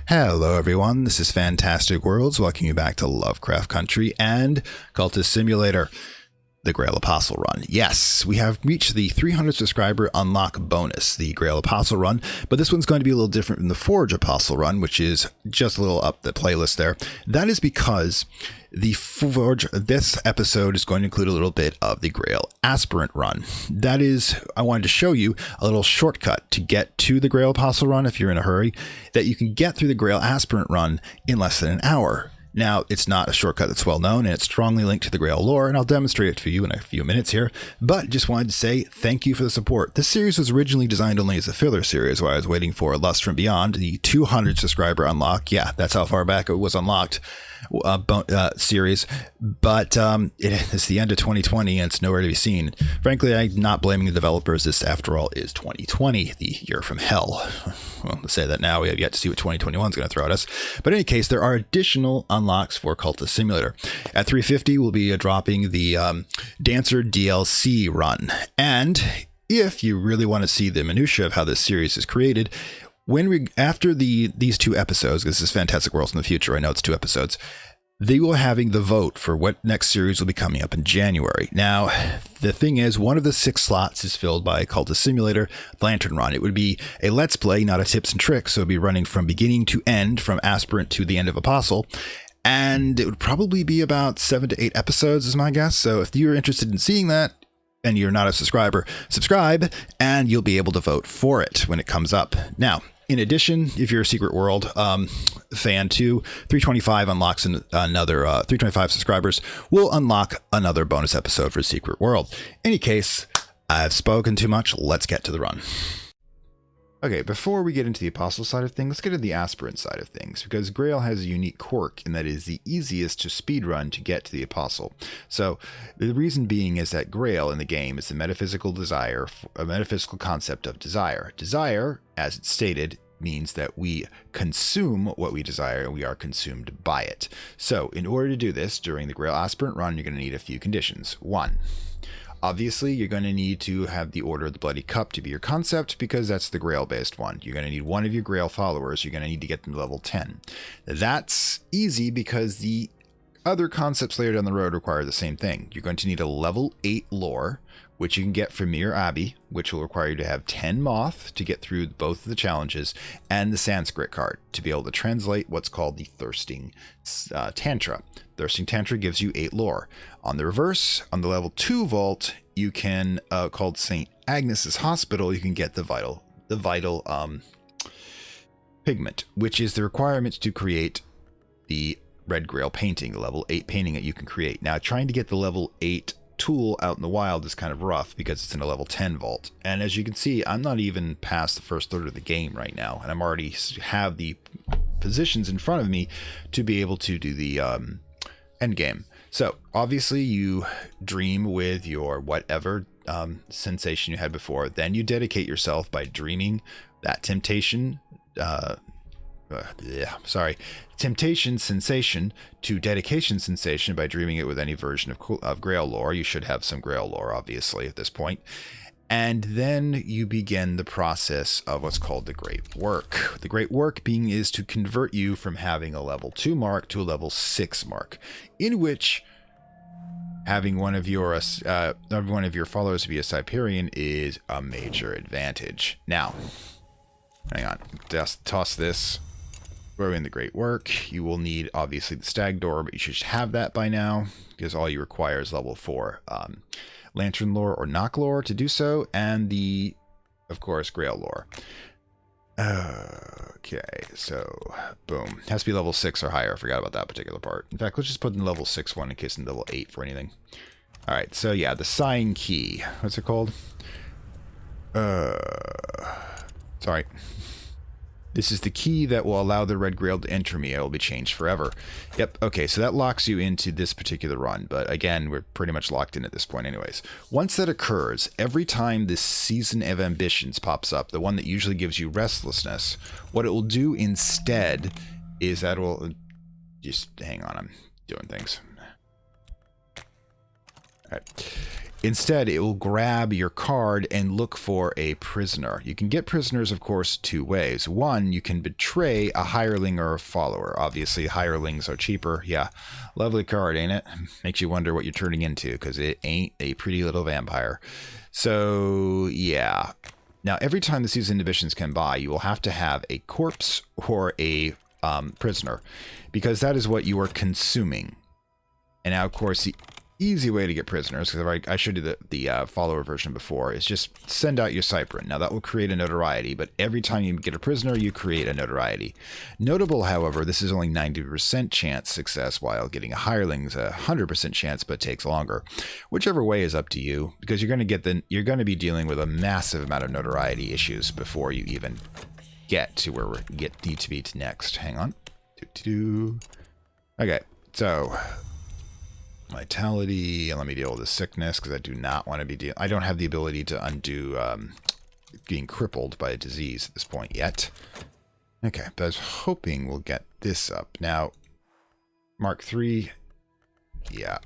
Hello everyone, this is Fantastic Worlds, welcoming you back to Lovecraft Country and Cultist Simulator, the Grail Apostle Run. Yes, we have reached the 300 subscriber unlock bonus, the Grail Apostle Run, but this one's going to be a little different than the Forge Apostle Run, which is just a little up the playlist there. That is because the Forge, this episode is going to include a little bit of the Grail Aspirant Run. That is, I wanted to show you a little shortcut to get to the Grail Apostle Run if you're in a hurry, that you can get through the Grail Aspirant Run in less than an hour. Now, it's not a shortcut that's well known, and it's strongly linked to the Grail lore, and I'll demonstrate it for you in a few minutes here, but just wanted to say thank you for the support. This series was originally designed only as a filler series while I was waiting for Lust from Beyond, the 200 subscriber unlock. Yeah, that's how far back it was unlocked. Series, but it's the end of 2020 and it's nowhere to be seen. Frankly, I'm not blaming the developers. This, after all, is 2020, the year from hell. Well, to say that now, we have yet to see what 2021 is going to throw at us. But in any case, there are additional unlocks for Cultist Simulator. At 350, we'll be dropping the Dancer DLC run. And if you really want to see the minutia of how this series is created, after these two episodes, this is Fantastic Worlds in the future, I know it's 2 episodes, they will having the vote for what next series will be coming up in January. Now, the thing is, one of the 6 slots is filled by Cultist Simulator, Lantern Run. It would be a Let's Play, not a tips and tricks, so it would be running from beginning to end, from Aspirant to the end of Apostle. And it would probably be about 7 to 8 episodes is my guess. So if you're interested in seeing that, and you're not a subscriber, subscribe, and you'll be able to vote for it when it comes up. Now, in addition, if you're a Secret World fan too, 325 unlocks another 325 subscribers will unlock another bonus episode for Secret World. Any case, I've spoken too much. Let's get to the run. Okay, before we get into the Apostle side of things, let's get into the Aspirant side of things, because Grail has a unique quirk in that it is the easiest to speedrun to get to the Apostle. So the reason being is that Grail in the game is the metaphysical concept of desire. Desire, as it's stated, means that we consume what we desire and we are consumed by it. So in order to do this during the Grail Aspirant run, you're going to need a few conditions. 1. Obviously, you're going to need to have the Order of the Bloody Cup to be your concept, because that's the Grail-based one. You're going to need one of your Grail followers. You're going to need to get them to level 10. That's easy because the other concepts later down the road require the same thing. You're going to need a level 8 lore, which you can get from Mir Abbey, which will require you to have 10 moth to get through both of the challenges, and the Sanskrit card to be able to translate what's called the Thirsting Tantra. Thirsting Tantra gives you 8 lore. On the reverse, on the level 2 vault, you can, called St. Agnes's Hospital, you can get the vital pigment, which is the requirement to create the Red Grail painting, the level 8 painting that you can create. Now, trying to get the level 8 tool out in the wild is kind of rough because it's in a level 10 vault. And as you can see, I'm not even past the first third of the game right now, and I'm already have the positions in front of me to be able to do the end game. So obviously you dream with your whatever sensation you had before, then you dedicate yourself by dreaming that temptation temptation sensation to dedication sensation by dreaming it with any version of Grail lore. You should have some Grail lore, obviously, at this point. And then you begin the process of what's called the Great Work. The Great Work is to convert you from having a level 2 mark to a level 6 mark, in which having one of your followers be a Cyperian is a major advantage. Now, hang on, just toss this. Throw in the Great Work. You will need, obviously, the Stag Door, but you should have that by now, because all you require is level 4 Lantern Lore or Knock Lore to do so, and the, of course, Grail Lore. Okay, so, boom. It has to be level 6 or higher. I forgot about that particular part. In fact, let's just put in level 6 one in case in level 8 for anything. Alright, so yeah, the Sighing Key. What's it called? Sorry. This is the key that will allow the Red Grail to enter me. It will be changed forever. Yep, okay, so that locks you into this particular run, but again, we're pretty much locked in at this point anyways. Once that occurs, every time this Season of Ambitions pops up, the one that usually gives you restlessness, what it will do instead is that it will... Just hang on, I'm doing things. Alright. Instead, it will grab your card and look for a prisoner. You can get prisoners, of course, two ways. One, you can betray a hireling or a follower. Obviously, hirelings are cheaper. Yeah, lovely card, ain't it? Makes you wonder what you're turning into, because it ain't a pretty little vampire. So, yeah. Now, every time the season divisions come by, you will have to have a corpse or a prisoner, because that is what you are consuming. And now, of course, the easy way to get prisoners, because I showed you the follower version before, is just send out your Cyprin. Now that will create a notoriety, but every time you get a prisoner, you create a notoriety. Notable, however, this is only 90% chance success, while getting a hireling is a 100% chance, but takes longer. Whichever way is up to you, because you're going to be dealing with a massive amount of notoriety issues before you even get to where we need to be next. Hang on. Okay, so vitality, and let me deal with the sickness, because I do not want to be I don't have the ability to undo being crippled by a disease at this point yet. Okay, but I was hoping we'll get this up. Now, Mark 3, yeah,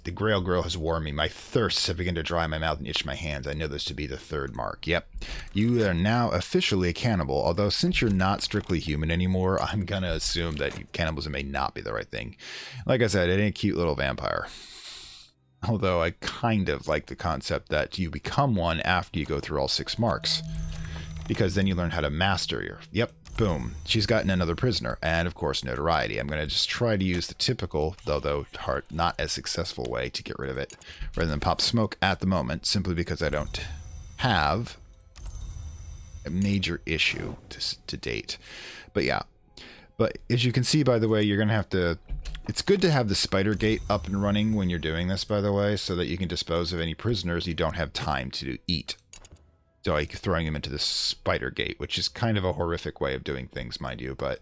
the Grail Girl has warmed me. My thirsts have begun to dry my mouth and itch my hands. I know this to be the third mark. Yep. You are now officially a cannibal, although since you're not strictly human anymore, I'm going to assume that cannibalism may not be the right thing. Like I said, it ain't a cute little vampire. Although I kind of like the concept that you become one after you go through all 6 marks, because then you learn how to master your... Yep. Boom. She's gotten another prisoner, and of course notoriety. I'm going to just try to use the typical, though not as successful way to get rid of it, rather than pop smoke at the moment, simply because I don't have a major issue to date. But yeah. But as you can see, by the way, you're going to have to... It's good to have the spider gate up and running when you're doing this, by the way, so that you can dispose of any prisoners you don't have time to eat. So like throwing him into the spider gate, which is kind of a horrific way of doing things, mind you. But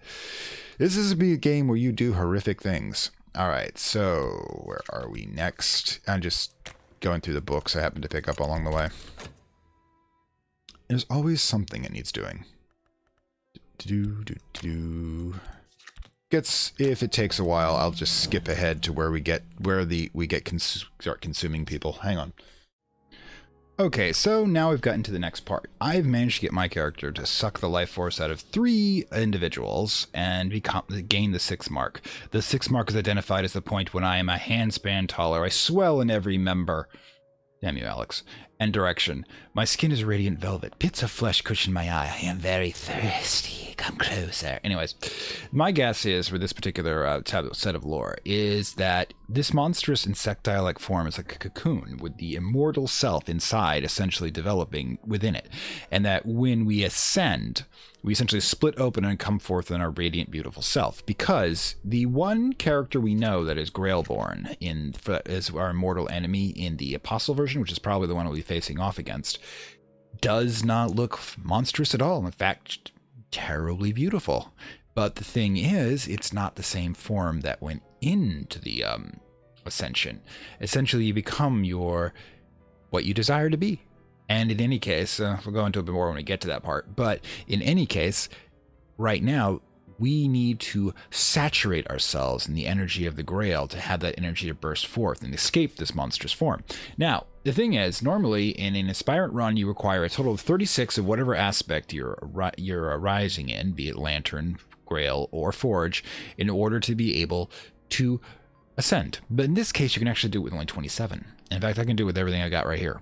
this is a game where you do horrific things. All right, so where are we next? I'm just going through the books I happen to pick up along the way. There's always something it needs doing. If it takes a while, I'll just skip ahead to where we start consuming people. Hang on. Okay, so now we've gotten to the next part. I've managed to get my character to suck the life force out of 3 individuals and gain the 6th mark. The 6th mark is identified as the point when I am a handspan taller. I swell in every member. Damn you, Alex. And direction. My skin is radiant velvet. Bits of flesh cushion my eye. I am very thirsty. Come closer. Anyways, my guess is, for this particular set of lore, is that this monstrous insectile-like form is like a cocoon with the immortal self inside essentially developing within it. And that when we ascend, we essentially split open and come forth in our radiant, beautiful self. Because the one character we know that is Grailborn is our immortal enemy in the Apostle version, which is probably the one we'll be facing off against, does not look monstrous at all. In fact, terribly beautiful. But the thing is, it's not the same form that went into the ascension. Essentially, you become what you desire to be. And in any case, we'll go into a bit more when we get to that part, but in any case, right now, we need to saturate ourselves in the energy of the Grail to have that energy to burst forth and escape this monstrous form. Now, the thing is, normally in an aspirant run, you require a total of 36 of whatever aspect you're arising in, be it Lantern, Grail, or Forge, in order to be able to ascend. But in this case, you can actually do it with only 27. In fact, I can do it with everything I got right here.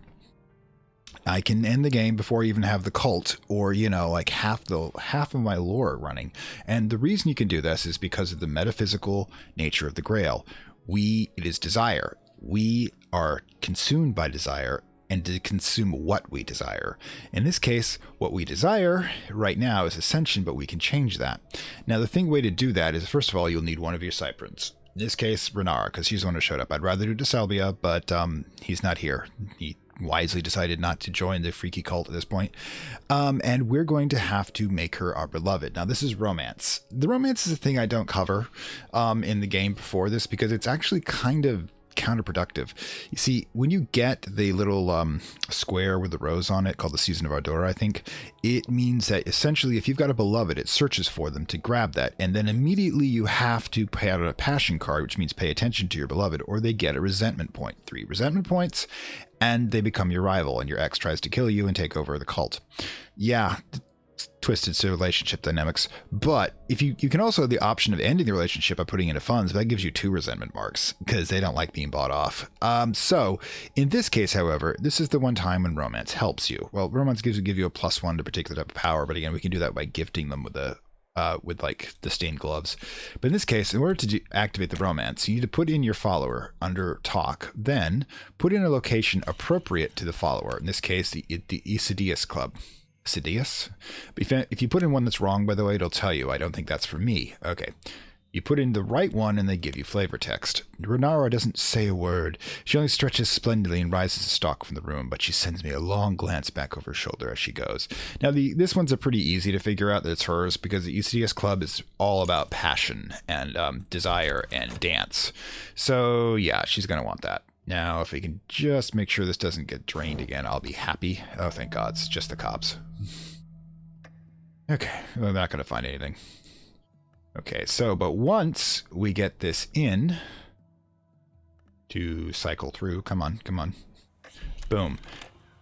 I can end the game before I even have the cult, or like half of my lore running. And the reason you can do this is because of the metaphysical nature of the Grail. It is desire. We are consumed by desire, and to consume what we desire. In this case, what we desire right now is ascension, but we can change that. Now, the way to do that is, first of all, you'll need one of your Cyprins. In this case, Renara, because he's the one who showed up. I'd rather do DeSalvia, but he's not here. He wisely decided not to join the freaky cult at this point. And we're going to have to make her our beloved. Now, this is romance. The romance is a thing I don't cover in the game before this, because it's actually kind of counterproductive. You see, when you get the little square with the rose on it, called the Season of Ardor, I think, it means that essentially if you've got a beloved, it searches for them to grab that, and then immediately you have to pay out a passion card, which means pay attention to your beloved, or they get a resentment point. 3 resentment points, and they become your rival, and your ex tries to kill you and take over the cult. Yeah, twisted relationship dynamics. But if you can also have the option of ending the relationship by putting into funds, but that gives you 2 resentment marks because they don't like being bought off. So in this case, however, this is the one time when romance helps you. Well, romance give you a +1 to a particular type of power, but again, we can do that by gifting them with like the stained gloves. But in this case, in order to activate the romance, you need to put in your follower under talk, then put in a location appropriate to the follower. In this case, the Isidius Club. Sidious? If you put in one that's wrong, by the way, it'll tell you. I don't think that's for me. Okay. You put in the right one and they give you flavor text. Renara doesn't say a word. She only stretches splendidly and rises to stalk from the room, but she sends me a long glance back over her shoulder as she goes. Now, this one's a pretty easy to figure out that it's hers because the ECDS Club is all about passion and desire and dance. So, yeah, she's going to want that. Now, if we can just make sure this doesn't get drained again, I'll be happy. Oh, thank God, it's just the cops. Okay, we're not going to find anything. Okay, so, but once we get this in to cycle through, come on. Boom.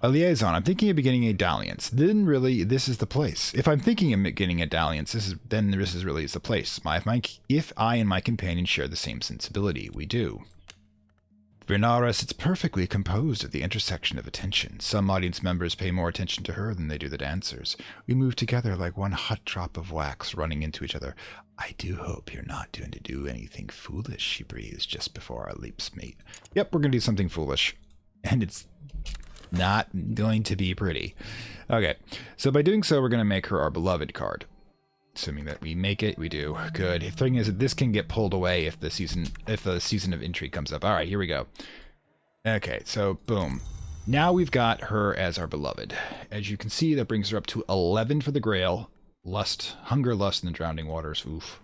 A liaison. I'm thinking of beginning a dalliance. Then really, this is the place. If I'm thinking of beginning a dalliance, this is really the place. If I and my companion share the same sensibility, we do. Renara sits perfectly composed at the intersection of attention. Some audience members pay more attention to her than they do the dancers. We move together like one hot drop of wax running into each other. I do hope you're not going to do anything foolish, she breathes just before our leaps meet. Yep, we're going to do something foolish. And it's not going to be pretty. Okay, so by doing so, we're going to make her our beloved card. Assuming that we make it, we do. Good. The thing is that this can get pulled away if the season of intrigue comes up. All right, here we go. Okay, so boom. Now we've got her as our beloved. As you can see, that brings her up to 11 for the Grail. Lust, hunger, lust, and the drowning waters. Oof.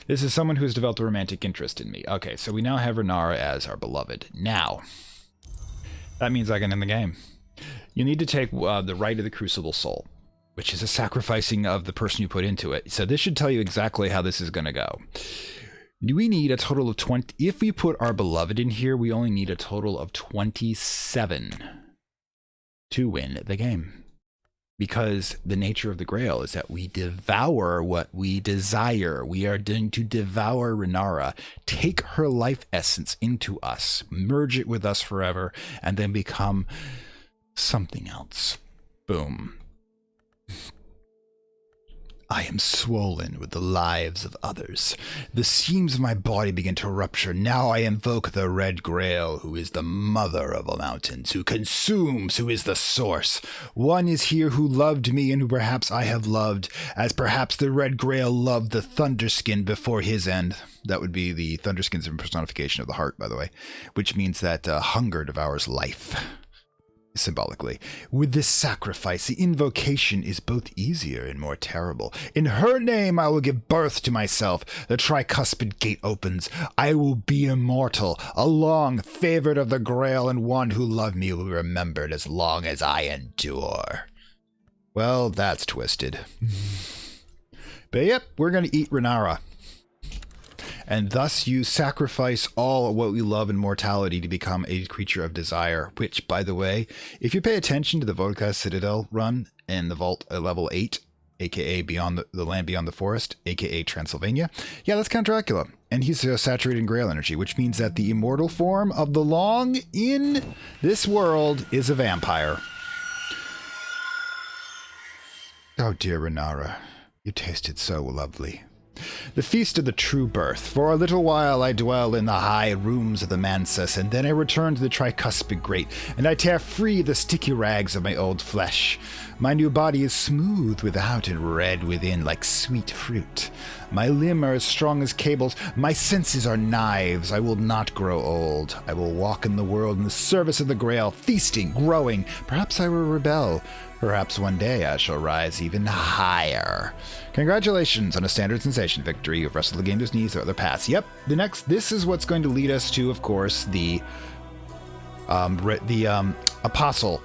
This is someone who has developed a romantic interest in me. Okay, so we now have Renara as our beloved. Now, that means I can end the game. You need to take the Rite of the Crucible Soul, which is a sacrificing of the person you put into it. So this should tell you exactly how this is going to go. We need a total of 20. If we put our beloved in here, we only need a total of 27 to win the game. Because the nature of the Grail is that we devour what we desire. We are going to devour Renara, take her life essence into us, merge it with us forever, and then become something else. Boom. I am swollen with the lives of others. The seams of my body begin to rupture. Now I invoke the Red Grail, who is the mother of all mountains, who consumes, who is the source. One is here who loved me and who perhaps I have loved, as perhaps the Red Grail loved the Thunderskin before his end. That would be the Thunderskin's personification of the heart, by the way, which means that hunger devours life. Symbolically. With this sacrifice, the invocation is both easier and more terrible. In her name, I will give birth to myself. The tricuspid gate opens. I will be immortal, a long favored of the Grail, and one who loved me will be remembered as long as I endure. Well, that's twisted. But yep, we're going to eat Renara. And thus you sacrifice all what we love in mortality to become a creature of desire, which, by the way, if you pay attention to the Vodka Citadel run in the Vault at level 8, aka Beyond the Land Beyond the Forest, aka Transylvania, yeah, that's Count Dracula. And he's saturated in Grail energy, which means that the immortal form of the Long in this world is a vampire. Oh dear Renara, you tasted so lovely. The feast of the true birth. For a little while I dwell in the high rooms of the Mansus, and then I return to the tricuspid grate, and I tear free the sticky rags of my old flesh. My new body is smooth without and red within, like sweet fruit. My limbs are as strong as cables. My senses are knives. I will not grow old. I will walk in the world in the service of the Grail, feasting, growing. Perhaps I will rebel. Perhaps one day I shall rise even higher. Congratulations on a standard sensation victory. You've wrestled the game to its knees or other paths. Yep, this is what's going to lead us to, of course, the Apostle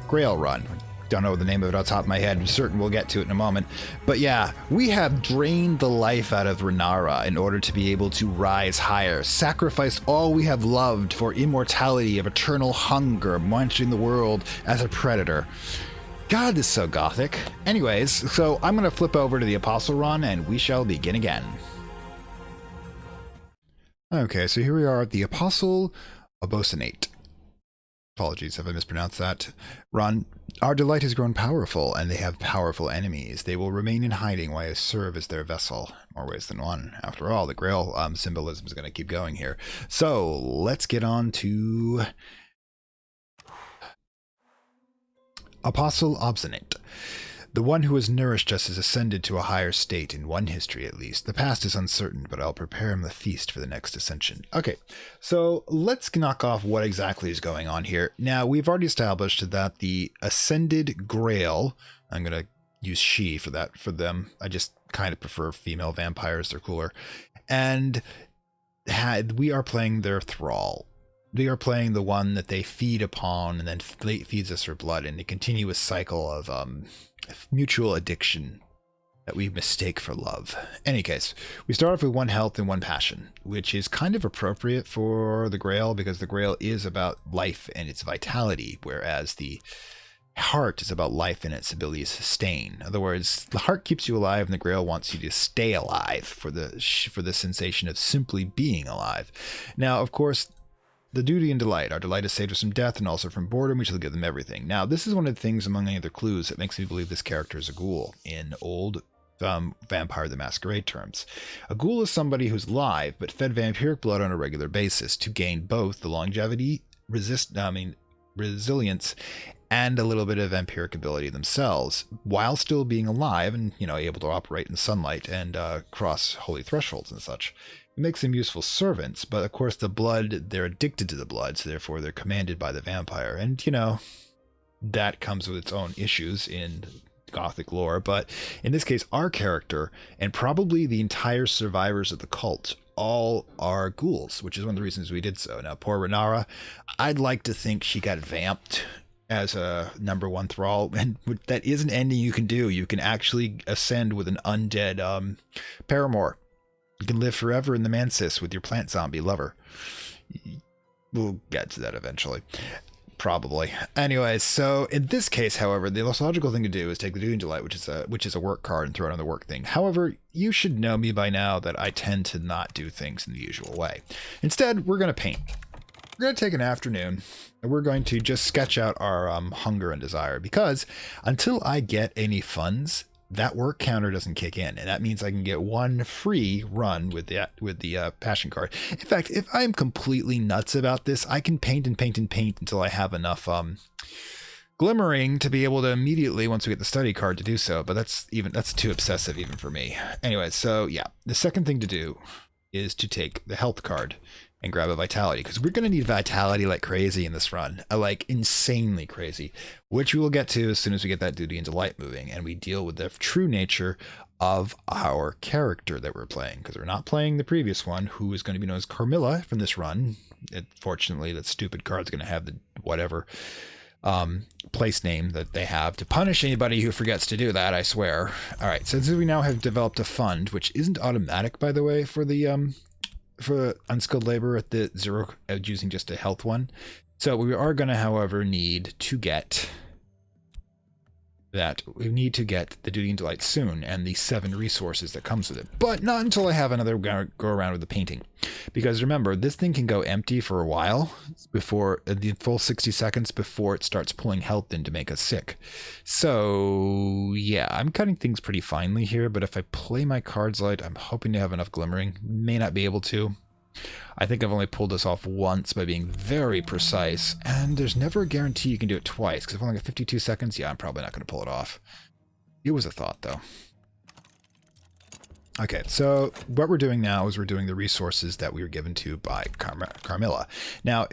Grail run. Don't know the name of it off the top of my head. I'm certain we'll get to it in a moment. But yeah, we have drained the life out of Renara in order to be able to rise higher, sacrificed all we have loved for immortality of eternal hunger, munching the world as a predator. God, this is so gothic. Anyways, so I'm going to flip over to the Apostle run and we shall begin again. Okay, so here we are at the Apostle Abosinate. Apologies if I mispronounced that. Run. Our delight has grown powerful, and they have powerful enemies. They will remain in hiding while I serve as their vessel. More ways than one. After all, the Grail symbolism is going to keep going here. So, let's get on to Apostle Obstinate. The one who has nourished us has ascended to a higher state, in one history at least. The past is uncertain, but I'll prepare him a feast for the next ascension. Okay, so let's knock off what exactly is going on here. Now, we've already established that the Ascended Grail, I'm going to use she for that, for them. I just kind of prefer female vampires, they're cooler. And we are playing their thrall. We are playing the one that they feed upon and then feeds us her blood in a continuous cycle of mutual addiction that we mistake for love. Any case, we start off with one health and one passion, which is kind of appropriate for the Grail because the Grail is about life and its vitality, whereas the heart is about life and its ability to sustain. In other words, the heart keeps you alive and the Grail wants you to stay alive for the sensation of simply being alive. Now, of course, the duty and delight. Our delight has saved us from death and also from boredom. We shall give them everything. Now, this is one of the things among any other clues that makes me believe this character is a ghoul in old Vampire the Masquerade terms. A ghoul is somebody who's live but fed vampiric blood on a regular basis to gain both the longevity, resilience, and a little bit of vampiric ability themselves, while still being alive and, able to operate in sunlight and cross holy thresholds and such. It makes them useful servants, but of course the blood, they're addicted to the blood, so therefore they're commanded by the vampire. And, that comes with its own issues in Gothic lore. But in this case, our character, and probably the entire survivors of the cult, all are ghouls, which is one of the reasons we did so. Now, poor Renara, I'd like to think she got vamped as a number one thrall, and that is an ending you can do. You can actually ascend with an undead paramour. You can live forever in the Mansis with your plant zombie lover. We'll get to that eventually. Probably. Anyways, so in this case, however, the most logical thing to do is take the Duty and Delight, which is a work card, and throw it on the work thing. However, you should know me by now that I tend to not do things in the usual way. Instead, we're going to paint. We're going to take an afternoon, and we're going to just sketch out our hunger and desire, because until I get any funds, that work counter doesn't kick in, and that means I can get one free run with the passion card. In fact, if I'm completely nuts about this, I can paint and paint and paint until I have enough glimmering to be able to immediately, once we get the study card, to do so. But that's too obsessive even for me. Anyway, so yeah, the second thing to do is to take the health card and grab a vitality, because we're going to need vitality like crazy in this run, like insanely crazy, which we will get to as soon as we get that Duty and Delight moving and we deal with the true nature of our character that we're playing, because we're not playing the previous one, who is going to be known as Carmilla from this run. Fortunately, that stupid card's going to have the whatever place name that they have to punish anybody who forgets to do that, I swear. All right, since we now have developed a fund, which isn't automatic, by the way, for the for unskilled labor at the zero, using just a health one. So we are going to, however, need to get the Duty and Delight soon, and the 7 resources that comes with it, but not until I have another go around with the painting, because remember, this thing can go empty for a while before the full 60 seconds before it starts pulling health in to make us sick. So yeah, I'm cutting things pretty finely here, but if I play my cards light, I'm hoping to have enough glimmering. May not be able to. I think I've only pulled this off once by being very precise, and there's never a guarantee you can do it twice, because if I've only got 52 seconds, yeah, I'm probably not going to pull it off. It was a thought, though. Okay, so what we're doing now is we're doing the resources that we were given to by Carmilla. Now,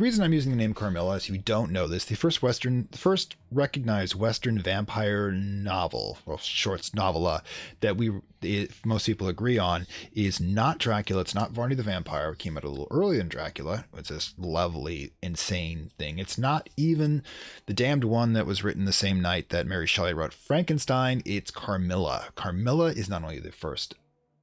The reason I'm using the name Carmilla, if you don't know this, the first recognized Western vampire novel, well, short novella that most people agree on is not Dracula. It's not Varney the Vampire. It came out a little earlier than Dracula. It's this lovely, insane thing. It's not even the damned one that was written the same night that Mary Shelley wrote Frankenstein. It's Carmilla. Carmilla is not only the first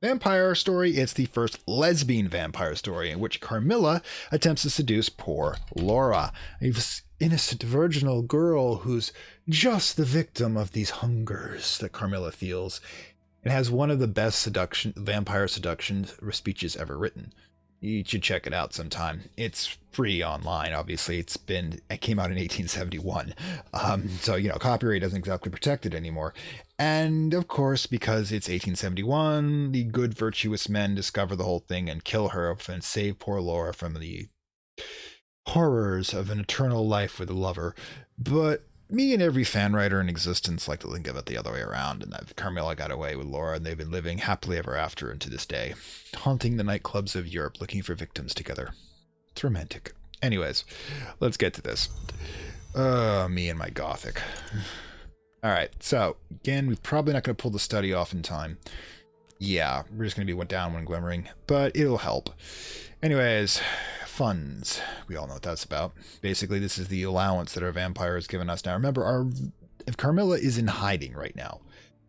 vampire story, it's the first lesbian vampire story in which Carmilla attempts to seduce poor Laura, a innocent virginal girl who's just the victim of these hungers that Carmilla feels. It has one of the best vampire seduction speeches ever written. You should check it out sometime. It's free online, obviously. It came out in 1871. So, copyright doesn't exactly protect it anymore. And, of course, because it's 1871, the good, virtuous men discover the whole thing and kill her and save poor Laura from the horrors of an eternal life with a lover. But me and every fan writer in existence like to think of it the other way around, and that Carmilla got away with Laura, and they've been living happily ever after and to this day, haunting the nightclubs of Europe looking for victims together. It's romantic. Anyways, let's get to this. Me and my gothic. Alright, so, again, we're probably not going to pull the study off in time. Yeah, we're just going to be down when glimmering, but it'll help. Anyways, funds. We all know what that's about. Basically, this is the allowance that our vampire has given us. Now, remember, if Carmilla is in hiding right now,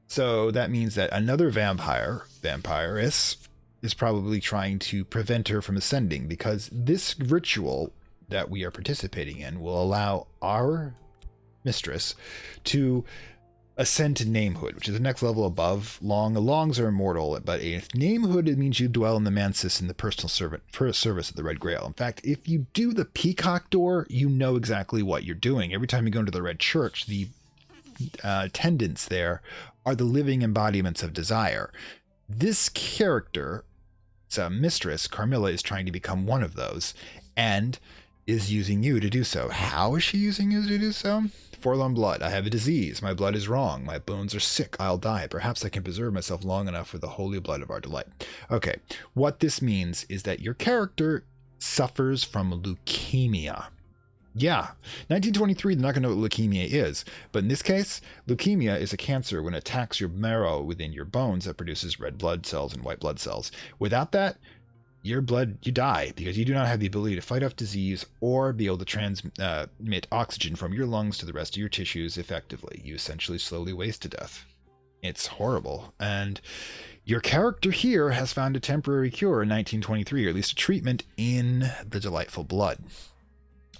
so that means that another vampiress, is probably trying to prevent her from ascending, because this ritual that we are participating in will allow our mistress to ascend to namehood, which is the next level above long. The longs are immortal, but a namehood, it means you dwell in the mansis in the personal service of the Red Grail. In fact, if you do the peacock door, you know exactly what you're doing. Every time you go into the Red Church, the attendants there are the living embodiments of desire. This character, mistress, Carmilla, is trying to become one of those, and is using you to do so. How is she using you to do so? Forlorn blood. I have a disease. My blood is wrong. My bones are sick. I'll die. Perhaps I can preserve myself long enough for the holy blood of our delight. Okay, what this means is that your character suffers from leukemia. Yeah, 1923, they're not going to know what leukemia is. But in this case, leukemia is a cancer when it attacks your marrow within your bones that produces red blood cells and white blood cells. Without that, you die, because you do not have the ability to fight off disease or be able to transmit oxygen from your lungs to the rest of your tissues effectively. You essentially slowly waste to death. It's horrible. And your character here has found a temporary cure in 1923, or at least a treatment in the delightful blood.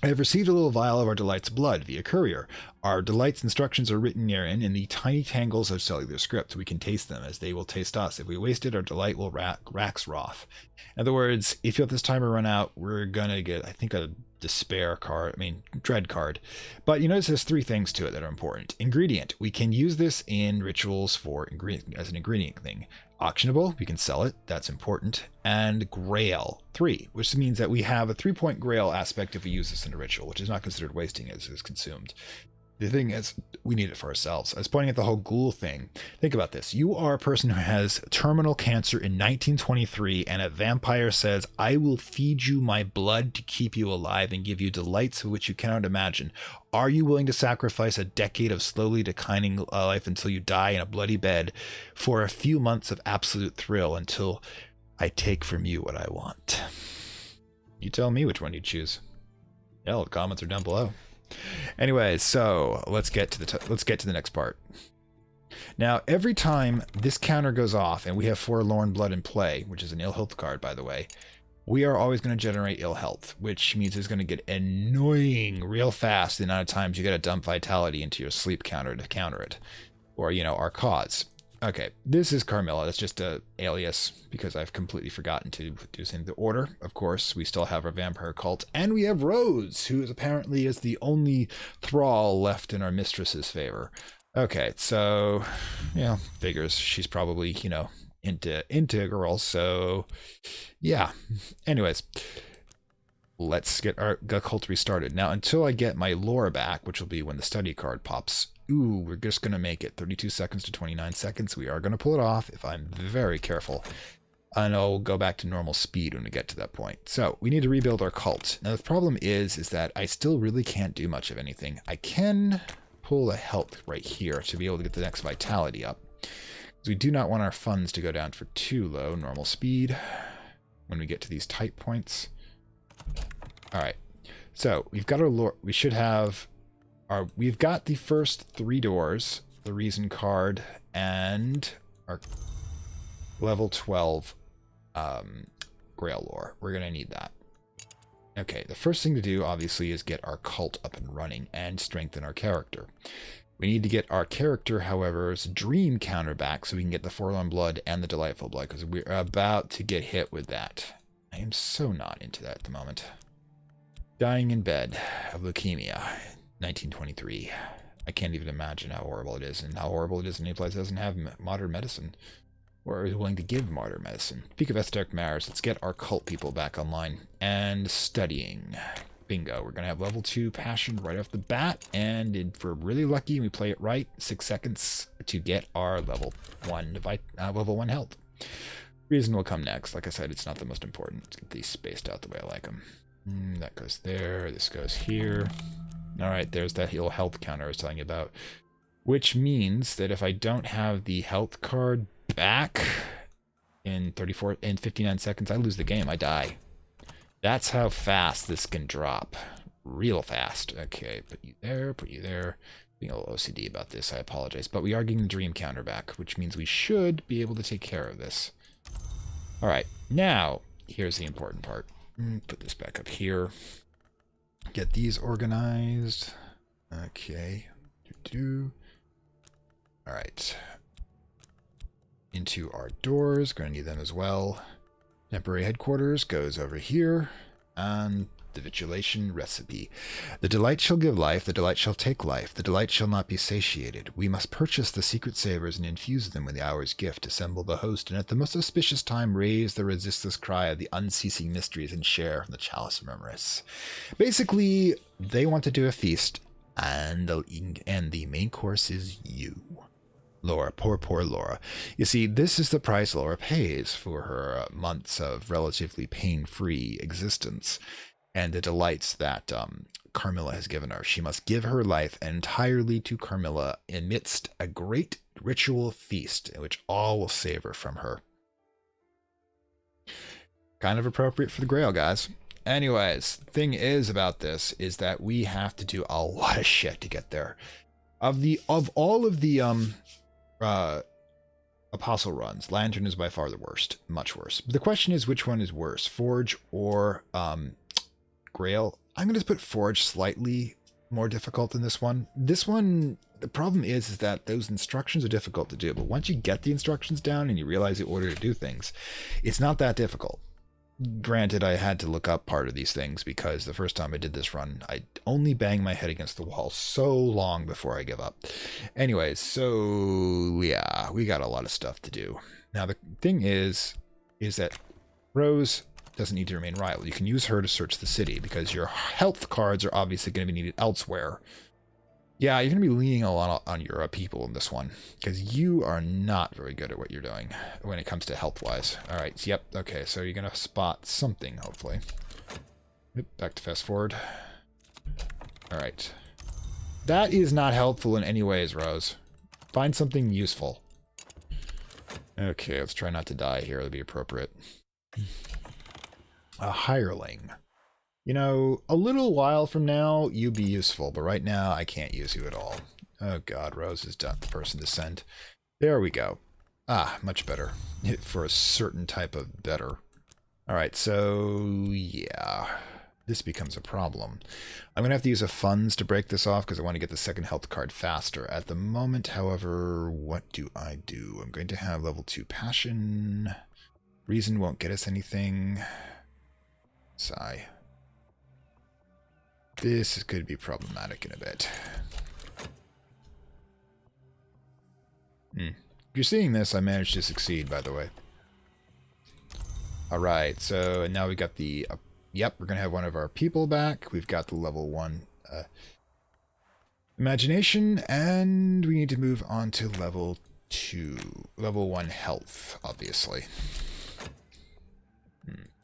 I have received a little vial of our delight's blood via courier. Our delight's instructions are written therein in the tiny tangles of cellular script. We can taste them as they will taste us. If we waste it, our delight will rax wrath. In other words, if you let this timer run out, we're gonna get, I think, a despair card, dread card. But you notice there's three things to it that are important. Ingredient. We can use this in rituals as an ingredient thing. Auctionable, we can sell it, that's important. And Grail 3, which means that we have a 3-point Grail aspect if we use this in a ritual, which is not considered wasting as it's consumed. The thing is, we need it for ourselves. I was pointing at the whole ghoul thing. Think about this. You are a person who has terminal cancer in 1923, and a vampire says, I will feed you my blood to keep you alive and give you delights of which you cannot imagine. Are you willing to sacrifice a decade of slowly declining life until you die in a bloody bed for a few months of absolute thrill until I take from you what I want? You tell me which one you choose. Hell, the comments are down below. Anyway, so let's get to the next part. Now, every time this counter goes off and we have Forlorn Blood in play, which is an ill health card, by the way, we are always going to generate ill health, which means it's going to get annoying real fast the amount of times you got to dump vitality into your sleep counter to counter it, or our cause. Okay, this is Carmilla. That's just a alias because I've completely forgotten to do this in the order. Of course, we still have our vampire cult, and we have Rose, who is apparently the only thrall left in our mistress's favor. Okay, so figures she's probably into girls. So yeah. Anyways, let's get our cult restarted. Now, until I get my lore back, which will be when the study card pops. Ooh, we're just going to make it 32 seconds to 29 seconds. We are going to pull it off if I'm very careful. And I'll go back to normal speed when we get to that point. So we need to rebuild our cult. Now the problem is that I still really can't do much of anything. I can pull a health right here to be able to get the next vitality up. Because we do not want our funds to go down for too low normal speed when we get to these tight points. All right. So we've got our lore. We should have our. We've got the first 3 doors, the reason card, and our level 12 Grail lore. We're gonna need that. Okay. The first thing to do, obviously, is get our cult up and running and strengthen our character. We need to get our character, however's dream counter back so we can get the Forlorn Blood and the Delightful Blood, because we're about to get hit with that. I am so not into that at the moment. Dying in bed of leukemia, 1923. I can't even imagine how horrible it is, and how horrible it is in any place that doesn't have modern medicine, or is willing to give modern medicine. Speak of esoteric matters, let's get our cult people back online. And studying. Bingo, we're going to have level 2 passion right off the bat, and if we're really lucky and we play it right, 6 seconds to get our level 1 health. Reason will come next. Like I said, it's not the most important. Let's get these spaced out the way I like them. That goes there, this goes here. Alright, there's that little health counter I was telling you about. Which means that if I don't have the health card back in 59 seconds, I lose the game, I die. That's how fast this can drop. Real fast. Okay, put you there. Being a little OCD about this, I apologize. But we are getting the dream counter back, which means we should be able to take care of this. Alright, now, here's the important part. Put this back up here. Get these organized. Okay. Alright. Into our doors. Going to need them as well. Temporary headquarters goes over here, and the vitulation recipe. The delight shall give life, the delight shall take life, the delight shall not be satiated. We must purchase the secret savors and infuse them with the hour's gift, assemble the host, and at the most auspicious time raise the resistless cry of the unceasing mysteries and share from the chalice of memories. Basically, they want to do a feast, and the main course is you. Laura, poor Laura. You see, this is the price Laura pays for her months of relatively pain-free existence and the delights that Carmilla has given her. She must give her life entirely to Carmilla amidst a great ritual feast in which all will savor from her. Kind of appropriate for the Grail, guys. Anyways, the thing is about this is that we have to do a lot of shit to get there. Of all of the Apostle runs, Lantern is by far the worst, much worse. But the question is, which one is worse, Forge or Grail? I'm going to put Forge slightly more difficult than this one. This one, the problem is that those instructions are difficult to do, but once you get the instructions down and you realize the order to do things, it's not that difficult. Granted, I had to look up part of these things because the first time I did this run, I only banged my head against the wall so long before I give up. Anyways, so yeah, we got a lot of stuff to do. Now, the thing is that Rose doesn't need to remain rival. You can use her to search the city because your health cards are obviously going to be needed elsewhere. Yeah, you're going to be leaning a lot on your people in this one because you are not very good at what you're doing when it comes to health-wise. All right, so, yep, okay, so you're going to spot something, hopefully. Back to fast forward. All right. That is not helpful in any ways, Rose. Find something useful. Okay, let's try not to die here. That'd be appropriate. A hireling. You know, a little while from now, you'd be useful, but right now, I can't use you at all. Oh god, Rose is the person to send. There we go. Ah, much better. For a certain type of better. Alright, so yeah. This becomes a problem. I'm going to have to use a funds to break this off because I want to get the second health card faster. At the moment, however, what do I do? I'm going to have level 2 passion. Reason won't get us anything. Sigh. This could be problematic in a bit. If you're seeing this, I managed to succeed, by the way. Alright, so now we got the... yep, we're going to have one of our people back. We've got the level 1 imagination, and we need to move on to level 2. Level 1 health, obviously.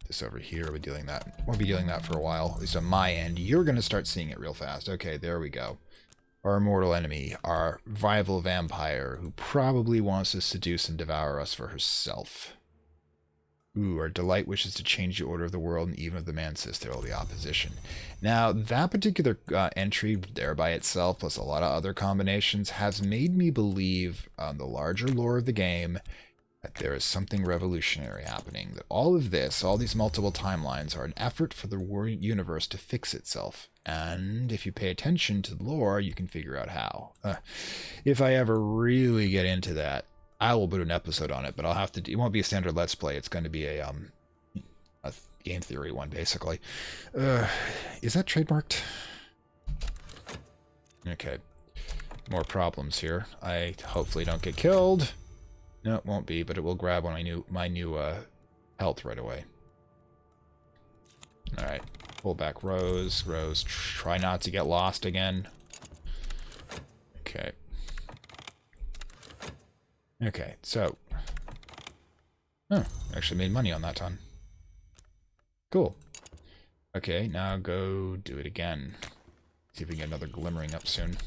This over here, we'll be dealing that for a while, at least on my end. You're going to start seeing it real fast. Okay, there we go. Our immortal enemy, our rival vampire, who probably wants to seduce and devour us for herself. Ooh, our delight wishes to change the order of the world, and even if the man insists, there will be opposition. Now, that particular entry there by itself, plus a lot of other combinations, has made me believe on the larger lore of the game that there is something revolutionary happening. That all of this, all these multiple timelines, are an effort for the universe to fix itself. And if you pay attention to the lore, you can figure out how. If I ever really get into that, I will put an episode on it, but I'll have to. It won't be a standard Let's Play. It's going to be a game theory one, basically. Is that trademarked? Okay. More problems here. I hopefully don't get killed. No, it won't be, but it will grab my new health right away. All right. Pull back Rose. Rose, try not to get lost again. Okay. Okay, so. Oh, actually made money on that ton. Cool. Okay, now go do it again. See if we can get another glimmering up soon.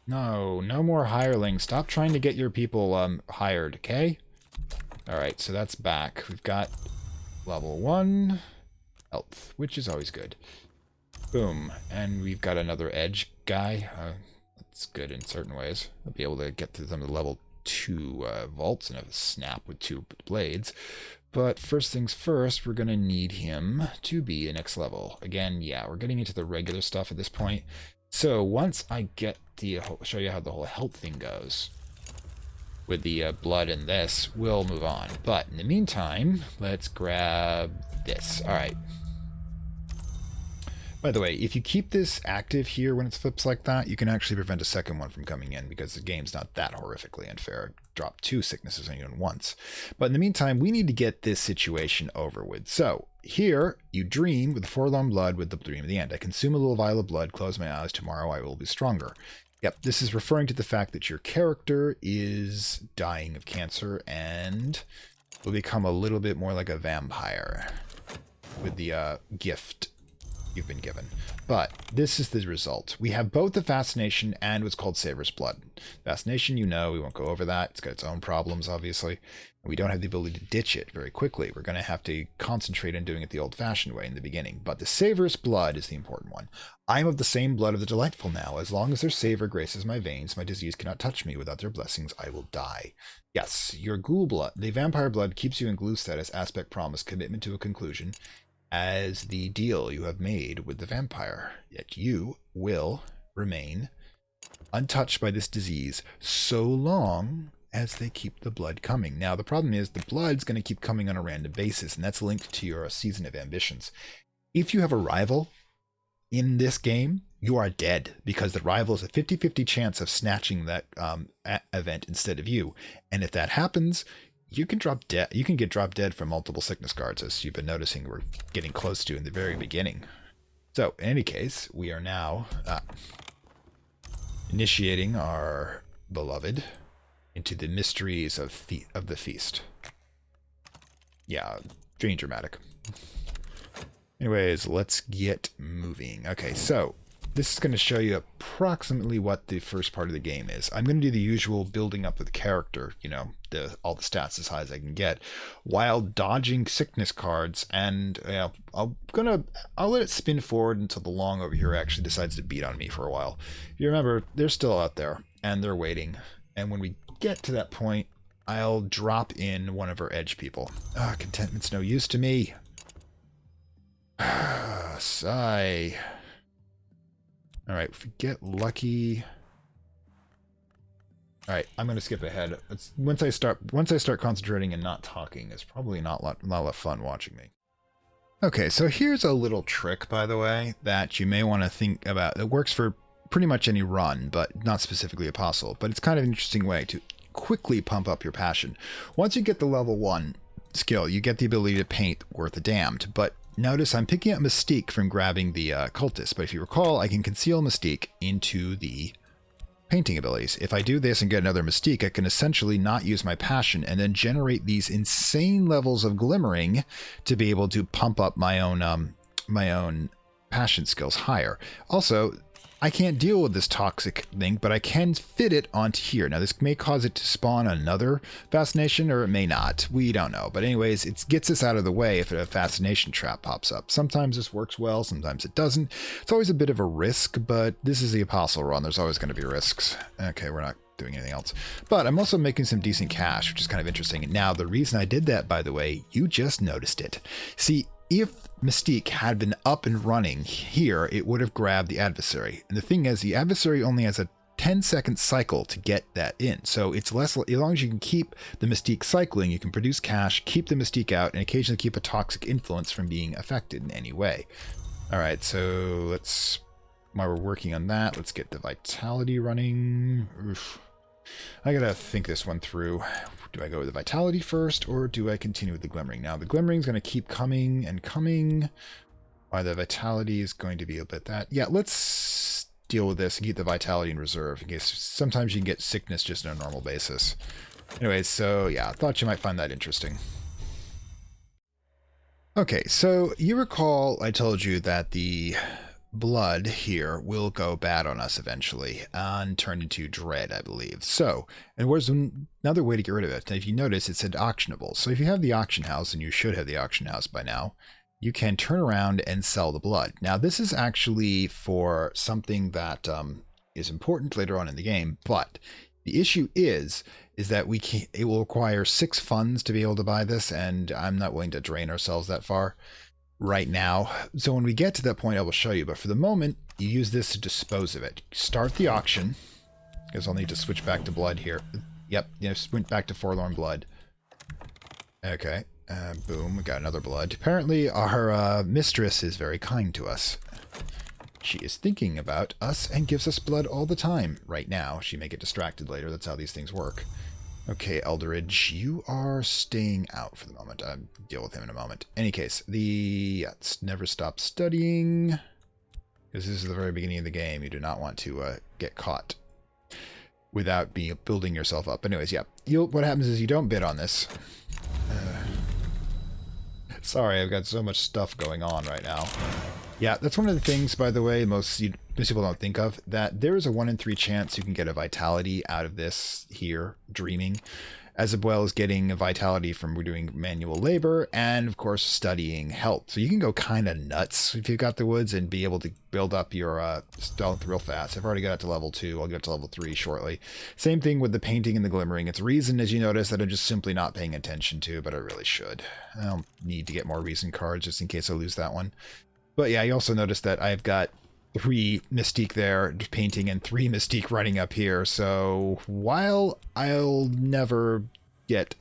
No more hirelings. Stop trying to get your people hired, okay? Alright, so that's back. We've got level 1 health, which is always good. Boom. And we've got another edge guy. That's good in certain ways. I'll be able to get to some of the level 2 vaults and have a snap with 2 blades. But first things first, we're going to need him to be a next level. Again, yeah, we're getting into the regular stuff at this point. So once I get the show you how the whole health thing goes with the blood and this, we'll move on. But in the meantime, let's grab this. All right. By the way, if you keep this active here when it flips like that, you can actually prevent a second one from coming in because the game's not that horrifically unfair. Drop 2 sicknesses on you at once. But in the meantime, we need to get this situation over with. So here, you dream with the forlorn blood with the dream of the end. I consume a little vial of blood, close my eyes, tomorrow I will be stronger. Yep, this is referring to the fact that your character is dying of cancer and will become a little bit more like a vampire with the gift you've been given. But this is the result. We have both the fascination and what's called Savor's blood. Fascination, you know, we won't go over that. It's got its own problems, obviously. We don't have the ability to ditch it very quickly. We're going to have to concentrate on doing it the old-fashioned way in the beginning. But the Savor's blood is the important one. I'm of the same blood of the delightful now. As long as their savor graces my veins, my disease cannot touch me. Without their blessings, I will die. Yes, your ghoul blood, the vampire blood, keeps you in glue status, aspect promise, commitment to a conclusion, as the deal you have made with the vampire. Yet you will remain untouched by this disease so long as they keep the blood coming. Now, the problem is the blood's going to keep coming on a random basis, and that's linked to your season of ambitions. If you have a rival in this game, you are dead, because the rival has a 50-50 chance of snatching that event instead of you. And if that happens, you can drop dead. You can get dropped dead from multiple sickness cards, as you've been noticing we're getting close to in the very beginning. So, in any case, we are now initiating our beloved into the mysteries of the feast. Yeah, very dramatic. Anyways, let's get moving. Okay, so this is going to show you approximately what the first part of the game is. I'm going to do the usual building up of the character, you know, all the stats as high as I can get, while dodging sickness cards, and I'll let it spin forward until the long over here actually decides to beat on me for a while. If you remember, they're still out there, and they're waiting. And when we get to that point, I'll drop in one of our edge people. Contentment's no use to me. Sigh. Alright, if we get lucky. Alright, I'm gonna skip ahead. Once I start concentrating and not talking, it's probably not a lot of fun watching me. Okay, so here's a little trick, by the way, that you may want to think about. It works for pretty much any run, but not specifically Apostle. But it's kind of an interesting way to quickly pump up your passion. Once you get the level 1 skill, you get the ability to paint Worth the Damned. But notice I'm picking up Mystique from grabbing the Cultist. But if you recall, I can conceal Mystique into the painting abilities. If I do this and get another mystique, I can essentially not use my passion and then generate these insane levels of glimmering to be able to pump up my own passion skills higher. Also, I can't deal with this toxic thing, but I can fit it onto here. Now, this may cause it to spawn another fascination, or it may not. We don't know. But anyways, it gets us out of the way if a fascination trap pops up. Sometimes this works well, sometimes it doesn't. It's always a bit of a risk, but this is the Apostle run. There's always going to be risks. Okay, we're not doing anything else. But I'm also making some decent cash, which is kind of interesting. Now, the reason I did that, by the way, you just noticed it. See, if Mystique had been up and running here, it would have grabbed the adversary. And the thing is, the adversary only has a 10-second cycle to get that in. So it's less, as long as you can keep the Mystique cycling, you can produce cash, keep the Mystique out, and occasionally keep a toxic influence from being affected in any way. All right, so let's, while we're working on that, let's get the vitality running. Oof. I gotta think this one through. Do I go with the vitality first, or do I continue with the glimmering? Now, the glimmering is going to keep coming and coming. Why the vitality is going to be a bit that. Yeah, let's deal with this and keep the vitality in reserve, in case sometimes you can get sickness just on a normal basis. Anyways, so yeah, I thought you might find that interesting. Okay, so you recall I told you that the blood here will go bad on us eventually and turn into dread, I believe. So, and where's another way to get rid of it? Now, if you notice, it said auctionable. So if you have the auction house, and you should have the auction house by now, you can turn around and sell the blood. Now, this is actually for something that is important later on in the game, but the issue is that we can't, it will require 6 funds to be able to buy this, and I'm not willing to drain ourselves that far right now. So when we get to that point, I will show you. But for the moment, you use this to dispose of it. Start the auction, because I'll need to switch back to blood here. Yep, just went back to Forlorn Blood. Okay, boom, we got another blood. Apparently, our mistress is very kind to us. She is thinking about us and gives us blood all the time. Right now, she may get distracted later. That's how these things work. Okay, Eldridge, you are staying out for the moment. I'll deal with him in a moment. Any case, never stop studying, because this is the very beginning of the game. You do not want to get caught without building yourself up. Anyways, yeah, what happens is you don't bid on this. Sorry, I've got so much stuff going on right now. Yeah, that's one of the things, by the way, most people don't think of, that there is a 1 in 3 chance you can get a vitality out of this here, dreaming, as well as getting a vitality from doing manual labor and, of course, studying health. So you can go kind of nuts if you've got the woods and be able to build up your stealth real fast. I've already got it to level 2. I'll get to level 3 shortly. Same thing with the painting and the glimmering. It's reason, as you notice, that I'm just simply not paying attention to, but I really should. I'll need to get more reason cards just in case I lose that one. But yeah, you also notice that I've got 3 Mystique there, painting, and 3 Mystique running up here. So while I'll never get,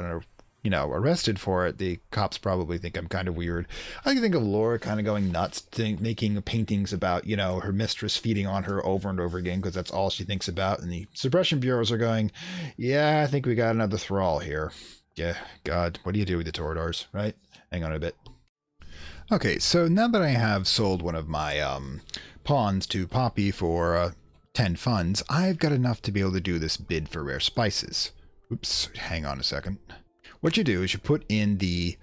arrested for it, the cops probably think I'm kind of weird. I can think of Laura kind of going nuts, making paintings about, her mistress feeding on her over and over again, because that's all she thinks about. And the suppression bureaus are going, yeah, I think we got another thrall here. Yeah, God, what do you do with the Toradors, right? Hang on a bit. Okay, so now that I have sold one of my pawns to Poppy for 10 funds, I've got enough to be able to do this bid for rare spices. Oops, hang on a second. What you do is you put in the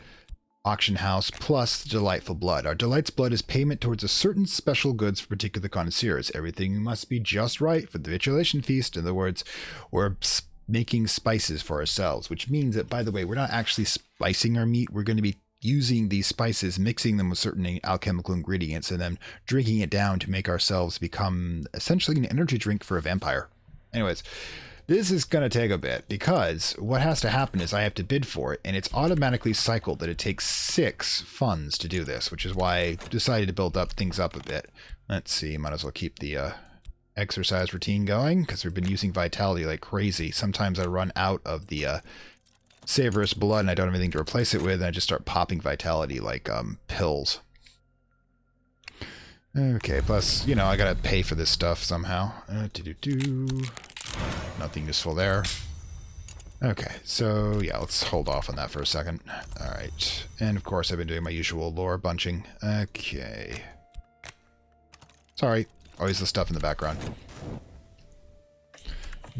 auction house plus the delightful blood. Our delight's blood is payment towards a certain special goods for particular connoisseurs. Everything must be just right for the vitulation feast. In other words, we're making spices for ourselves, which means that, by the way, we're not actually spicing our meat. We're going to be using these spices, mixing them with certain alchemical ingredients, and then drinking it down to make ourselves become essentially an energy drink for a vampire. Anyways, this is going to take a bit, because what has to happen is I have to bid for it, and it's automatically cycled that it takes 6 funds to do this, which is why I decided to build things up a bit. Let's see, might as well keep the exercise routine going, because we've been using vitality like crazy. Sometimes I run out of the savorous blood and I don't have anything to replace it with, and I just start popping vitality like pills. Okay, plus, I gotta pay for this stuff somehow. Nothing useful there. Okay, so yeah, let's hold off on that for a second. Alright, and of course I've been doing my usual lore bunching. Okay. Sorry, always the stuff in the background.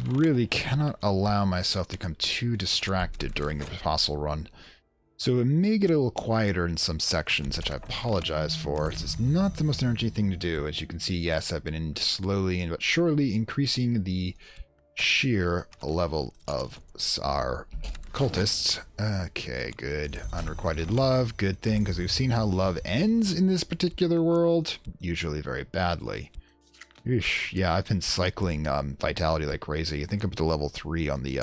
really cannot allow myself to become too distracted during the apostle run. So it may get a little quieter in some sections, which I apologize for. It's not the most energy thing to do. As you can see, yes, I've been slowly but surely increasing the sheer level of our cultists. Okay, good. Unrequited love, good thing, because we've seen how love ends in this particular world, usually very badly. Eesh, yeah, I've been cycling vitality like crazy. I think I'm up to level 3 on the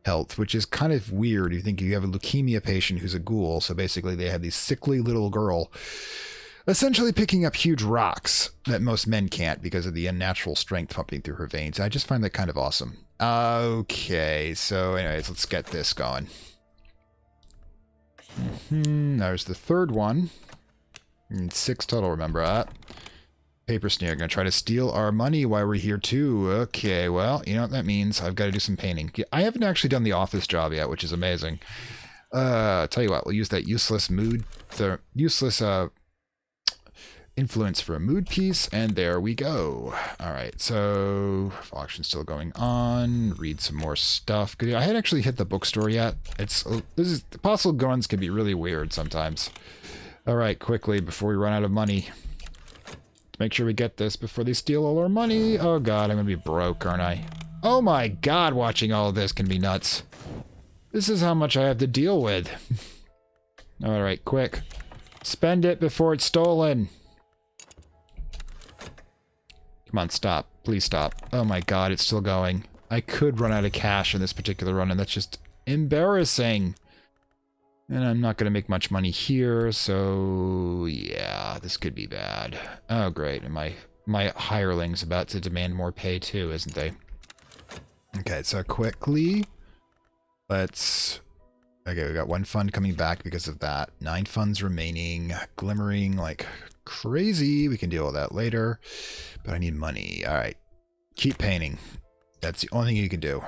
health, which is kind of weird. You think you have a leukemia patient who's a ghoul, so basically they have this sickly little girl essentially picking up huge rocks that most men can't because of the unnatural strength pumping through her veins. I just find that kind of awesome. Okay, so anyways, let's get this going. There's the third one. 6 total, remember that. Paper Sneer, gonna try to steal our money while we're here too. Okay, well, you know what that means. I've got to do some painting. I haven't actually done the office job yet, which is amazing. Tell you what, we'll use that useless influence for a mood piece, and there we go. All right, so auction's still going on. Read some more stuff. I hadn't actually hit the bookstore yet. The apostle guns can be really weird sometimes. All right, quickly before we run out of money. Make sure we get this before they steal all our money. Oh god, I'm gonna be broke, aren't I? Oh my god, watching all of this can be nuts. This is how much I have to deal with. Alright, quick. Spend it before it's stolen. Come on, stop. Please stop. Oh my god, it's still going. I could run out of cash in this particular run, and that's just embarrassing. And I'm not going to make much money here, so yeah, this could be bad. Oh, great. And my hireling's about to demand more pay too, isn't they? Okay, so quickly, let's... Okay, we got 1 fund coming back because of that. 9 funds remaining, glimmering like crazy. We can deal with that later, but I need money. All right, keep painting. That's the only thing you can do.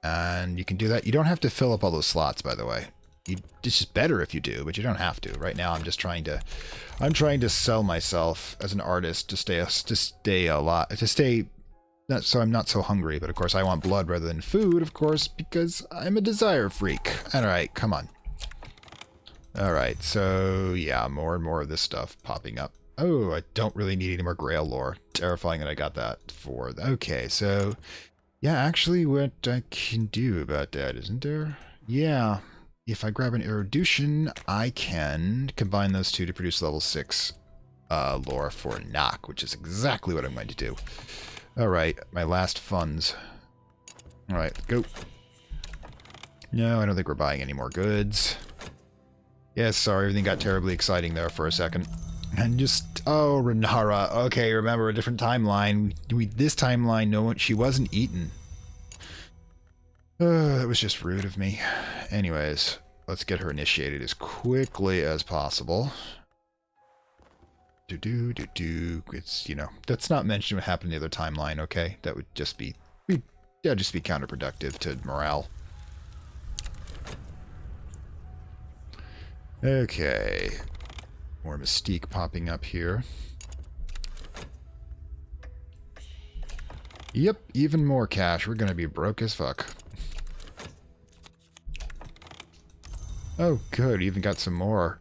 And you can do that. You don't have to fill up all those slots, by the way. It's just better if you do, but you don't have to. Right now, I'm trying to sell myself as an artist to stay so I'm not so hungry. But of course, I want blood rather than food, of course, because I'm a desire freak. All right, come on. All right, so yeah, more and more of this stuff popping up. Oh, I don't really need any more Grail lore. Terrifying that I got that for. Okay, so yeah, actually, what I can do about that, isn't there? Yeah. If I grab an erudition, I can combine those two to produce level 6 lore for knock, which is exactly what I'm going to do. All right, my last funds. All right, go. No, I don't think we're buying any more goods. Yes, sorry, everything got terribly exciting there for a second. And just, oh, Renara. Okay, remember, a different timeline. This timeline, no one, she wasn't eaten. That was just rude of me. Anyways, let's get her initiated as quickly as possible. It's, you know, let's not mention what happened in the other timeline, okay? That would just be, that'd just be counterproductive to morale. Okay. More mystique popping up here. Yep, even more cash. We're gonna be broke as fuck. Oh, good. Even got some more.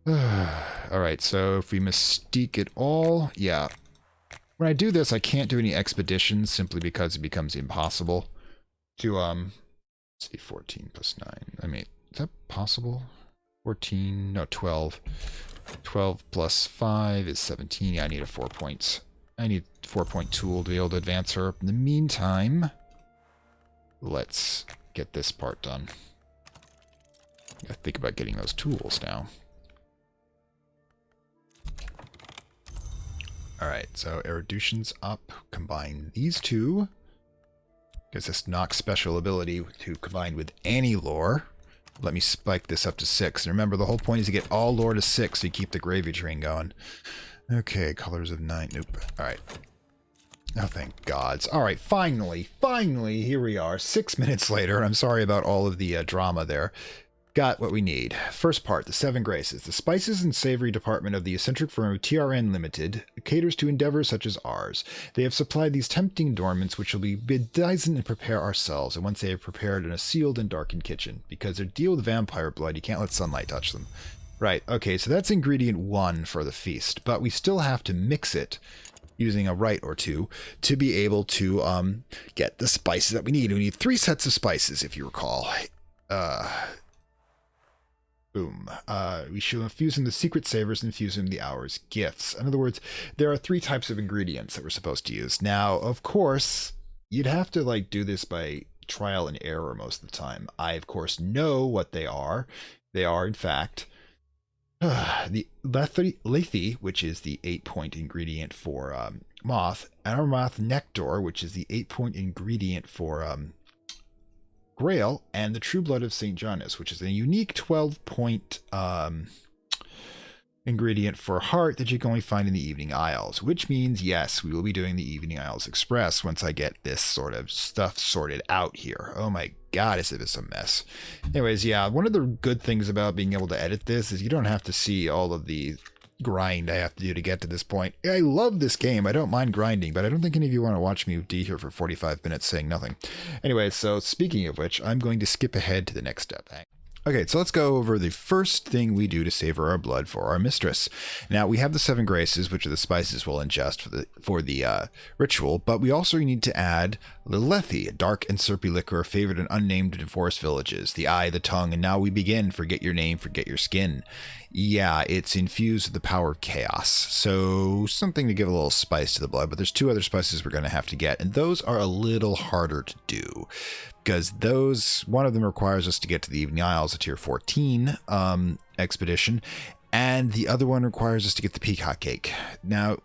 Alright, so if we mystique it all... Yeah. When I do this, I can't do any expeditions simply because it becomes impossible to, let's see, 14 plus 9. I mean, is that possible? 14... No, 12. 12 plus 5 is 17. Yeah, I need a 4 points. I need a 4-point tool to be able to advance her. In the meantime, let's get this part done. I think about getting those tools now. Alright, so erudition's up. Combine these two. Because this knocks special ability to combine with any lore. Let me spike this up to 6. And remember, the whole point is to get all lore to 6 so you keep the gravy train going. Okay, colors of 9. Nope. Alright. Oh, thank gods. Alright, finally, here we are. 6 minutes later. I'm sorry about all of the drama there. got what we need. First part, the 7 Graces. The spices and savory department of the eccentric firm of TRN Limited caters to endeavors such as ours. They have supplied these tempting adornments which will be bedizened and prepare ourselves, and once they are prepared in a sealed and darkened kitchen. Because they deal with vampire blood, you can't let sunlight touch them. Right, okay, so that's ingredient 1 for the feast, but we still have to mix it using a rite or two to be able to get the spices that we need. We need 3 sets of spices, if you recall. Boom. We should infuse them the secret savors and infuse them the hours gifts. In other words, there are 3 types of ingredients that we're supposed to use. Now, of course, you'd have to like do this by trial and error most of the time. I, of course, know what they are. They are, in fact, the lethe, which is the 8-point ingredient for moth, Aromath nectar, which is the 8-point ingredient for Grail, and the True Blood of St. John's, which is a unique 12-point ingredient for heart that you can only find in the Evening Isles, which means, yes, we will be doing the Evening Isles Express once I get this sort of stuff sorted out here. Oh my god, is this a mess. Anyways, yeah, one of the good things about being able to edit this is you don't have to see all of the grind I have to do to get to this point. I love this game. I don't mind grinding, but I don't think any of you want to watch me be here for 45 minutes saying nothing. Anyway, so speaking of which, I'm going to skip ahead to the next step. Okay, so let's go over the first thing we do to savor our blood for our mistress. Now, we have the 7 Graces, which are the spices we'll ingest for the ritual, but we also need to add the lethe, a dark and syrupy liquor favored in unnamed and forest villages, the eye, the tongue, and now we begin, forget your name, forget your skin. Yeah, it's infused with the power of chaos, so something to give a little spice to the blood, but there's 2 other spices we're going to have to get, and those are a little harder to do. Because one of them requires us to get to the Evening Isles, a tier 14 expedition, and the other one requires us to get the peacock cake. Now,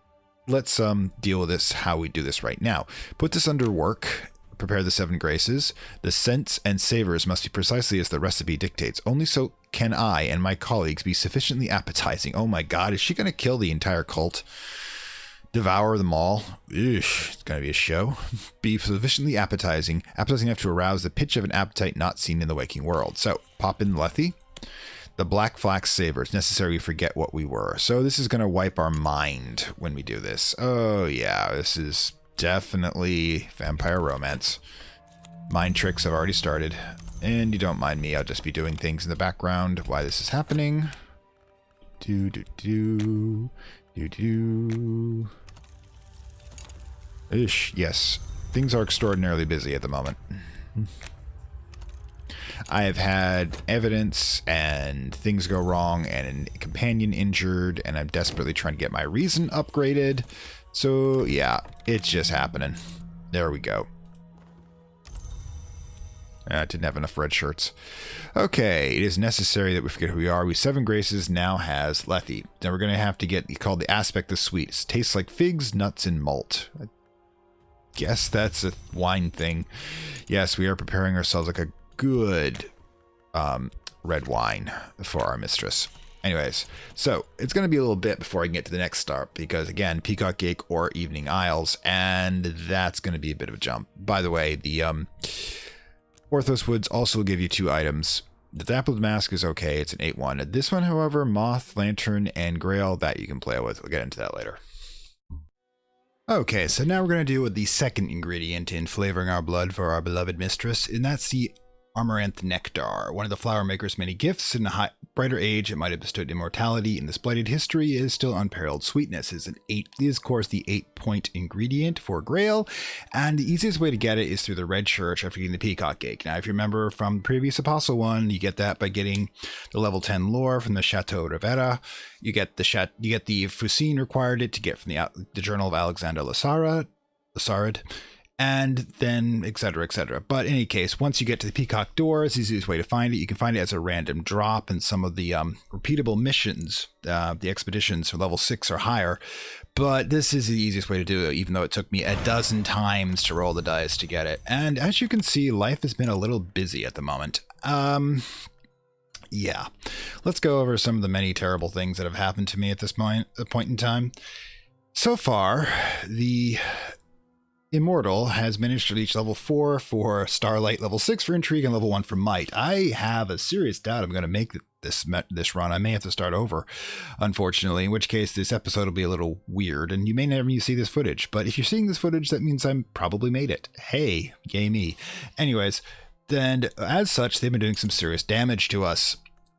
let's deal with this, how we do this right now. Put this under work, prepare the 7 Graces. The scents and savors must be precisely as the recipe dictates. Only so can I and my colleagues be sufficiently appetizing. Oh my god, is she going to kill the entire cult? Devour them all. Eesh, it's going to be a show. Be sufficiently appetizing enough to arouse the pitch of an appetite not seen in the waking world. So, pop in lethe. The black flax savors, necessary we forget what we were. So this is going to wipe our mind when we do this. Oh yeah, this is definitely vampire romance. Mind tricks have already started. And you don't mind me, I'll just be doing things in the background while this is happening. Do. Ish, yes. Things are extraordinarily busy at the moment. I have had evidence and things go wrong and a companion injured and I'm desperately trying to get my reason upgraded. So yeah, it's just happening. There we go. I didn't have enough red shirts. Okay, it is necessary that we forget who we are. We 7 Graces now has lethe. Now we're going to have to get called the aspect of sweets. Tastes like figs, nuts, and malt. I guess that's a wine thing. Yes, we are preparing ourselves like a good red wine for our mistress. Anyways, so it's going to be a little bit before I can get to the next start because, again, Peacock Cake or Evening Isles, and that's going to be a bit of a jump. By the way, the Orthos Woods also give you 2 items. The Dappled Mask is okay, it's an 8-1. This one, however, Moth, Lantern, and Grail, that you can play with. We'll get into that later. Okay, so now we're going to deal with the second ingredient in flavoring our blood for our beloved mistress, and that's the Amaranth Nectar. One of the flower maker's many gifts. In a brighter age, it might have bestowed immortality. In this blighted history, it is still unparalleled sweetness. It is, of course, the 8-point ingredient for Grail, and the easiest way to get it is through the red church after getting the peacock cake. Now, if you remember from the previous Apostle one, you get that by getting the level 10 lore from the Chateau Rivera. You get the Fusine required it to get from the Journal of Alexander Lassarid. And then etc, etc. But in any case, once you get to the Peacock Door, it's the easiest way to find it. You can find it as a random drop in some of the repeatable missions, the expeditions for level 6 or higher. But this is the easiest way to do it, even though it took me a dozen times to roll the dice to get it. And as you can see, life has been a little busy at the moment. Yeah. Let's go over some of the many terrible things that have happened to me at this point in time. So far, the Immortal has managed to reach level 4 for Starlight, level 6 for Intrigue, and level 1 for Might. I have a serious doubt I'm going to make this run. I may have to start over, unfortunately, in which case this episode will be a little weird, and you may never see this footage. But if you're seeing this footage, that means I'm probably made it. Hey, yay me. Anyways, then as such, they've been doing some serious damage to us.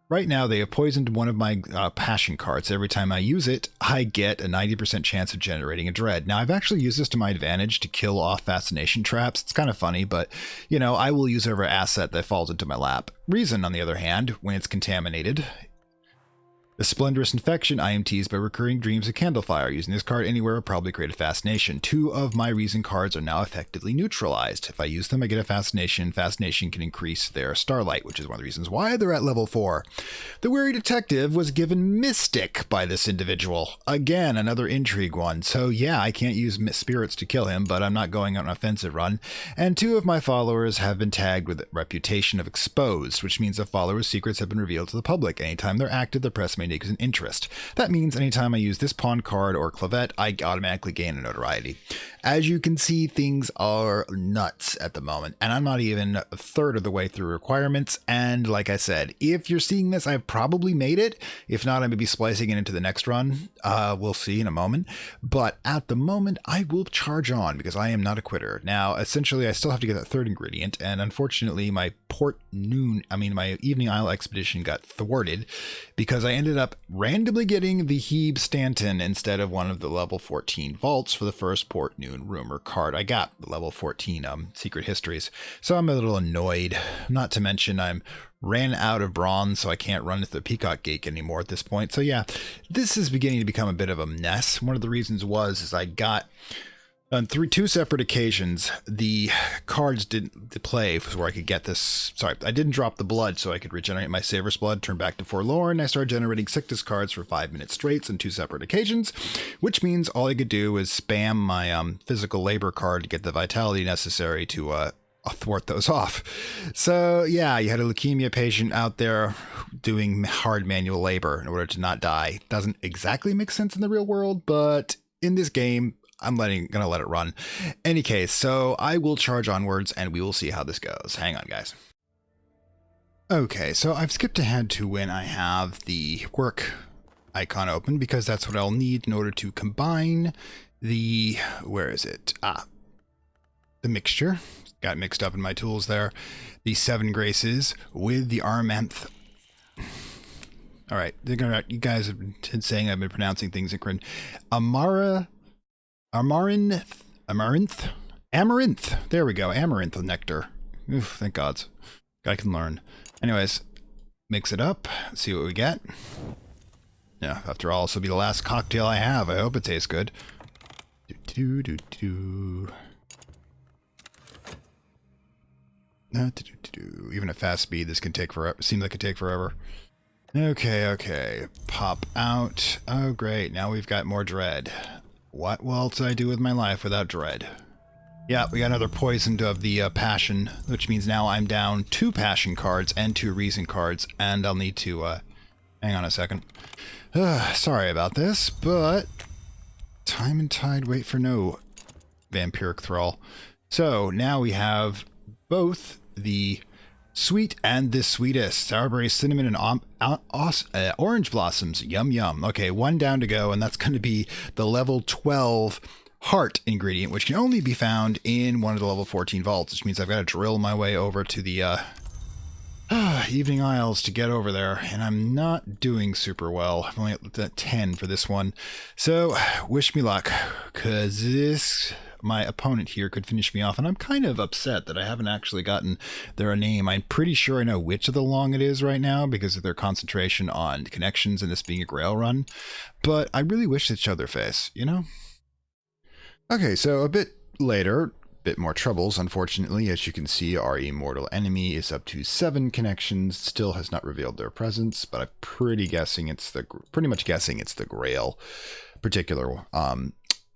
Right now, they have poisoned one of my passion cards. Every time I use it, I get a 90% chance of generating a dread. Now, I've actually used this to my advantage to kill off fascination traps. It's kind of funny, but, you know, I will use every asset that falls into my lap. Reason, on the other hand, when it's contaminated. The Splendorous Infection, I am teased by recurring dreams of Candlefire. Using this card anywhere will probably create a fascination. 2 of my Reason cards are now effectively neutralized. If I use them, I get a fascination. Fascination can increase their Starlight, which is one of the reasons why they're at level 4. The Weary Detective was given Mystic by this individual. Again, another Intrigue one. So yeah, I can't use spirits to kill him, but I'm not going on an offensive run. And 2 of my followers have been tagged with Reputation of Exposed, which means the followers' secrets have been revealed to the public. Anytime they're active, the press may take an interest. That means anytime I use this pawn card or clavet, I automatically gain a notoriety. As you can see, things are nuts at the moment, and I'm not even a third of the way through requirements. And like I said, if you're seeing this, I've probably made it. If not, I may be splicing it into the next run. We'll see in a moment. But at the moment, I will charge on because I am not a quitter. Now, essentially, I still have to get that third ingredient, and unfortunately, my my Evening Isle expedition got thwarted because I ended up randomly getting the Hebe Stanton instead of one of the level 14 vaults for the first Port Noon rumor card. I got the level 14 secret histories, so I'm a little annoyed. Not to mention I'm ran out of bronze, so I can't run into the Peacock Gate anymore at this point. So yeah, this is beginning to become a bit of a mess. One of the reasons is I got on 2 separate occasions, the cards didn't play where I could get this. Sorry, I didn't drop the blood so I could regenerate my Savor's Blood, turn back to Forlorn. I started generating Sictus cards for 5 minutes straight on 2 separate occasions, which means all I could do is spam my physical labor card to get the vitality necessary to thwart those off. So yeah, you had a leukemia patient out there doing hard manual labor in order to not die. Doesn't exactly make sense in the real world, but in this game, I'm gonna let it run. Any case, so I will charge onwards and we will see how this goes. Hang on, guys. Okay, so I've skipped ahead to when I have the work icon open because that's what I'll need in order to combine the, where is it? The mixture. Got mixed up in my tools there. The 7 Graces with the Armanth. All right, you guys have been saying I've been pronouncing things incorrect. Amaranth. There we go. Amaranth nectar. Oof, thank God. I can learn. Anyways, mix it up. See what we get. Yeah, after all, this will be the last cocktail I have. I hope it tastes good. Even at fast speed, this can take forever. Seems like it could take forever. Okay. Pop out. Oh, great. Now we've got more dread. What else do I do with my life without dread? Yeah, we got another poisoned of the passion, which means now I'm down 2 passion cards and 2 reason cards, and I'll need to, hang on a second. Sorry about this, but time and tide wait for no vampiric thrall. So now we have both the sweet and the sweetest. Sourberry, cinnamon, and orange blossoms. Yum, yum. Okay, 1 down to go, and that's going to be the level 12 heart ingredient, which can only be found in one of the level 14 vaults, which means I've got to drill my way over to the Evening Isles to get over there, and I'm not doing super well. I'm only at 10 for this one. So, wish me luck, because my opponent here could finish me off, and I'm kind of upset that I haven't actually gotten their name. I'm pretty sure I know which of the long it is right now because of their concentration on connections and this being a Grail run, but I really wish they'd show their face, you know? Okay, so a bit later, bit more troubles, unfortunately. As you can see, our immortal enemy is up to 7 connections, still has not revealed their presence, but I'm pretty much guessing it's the Grail particular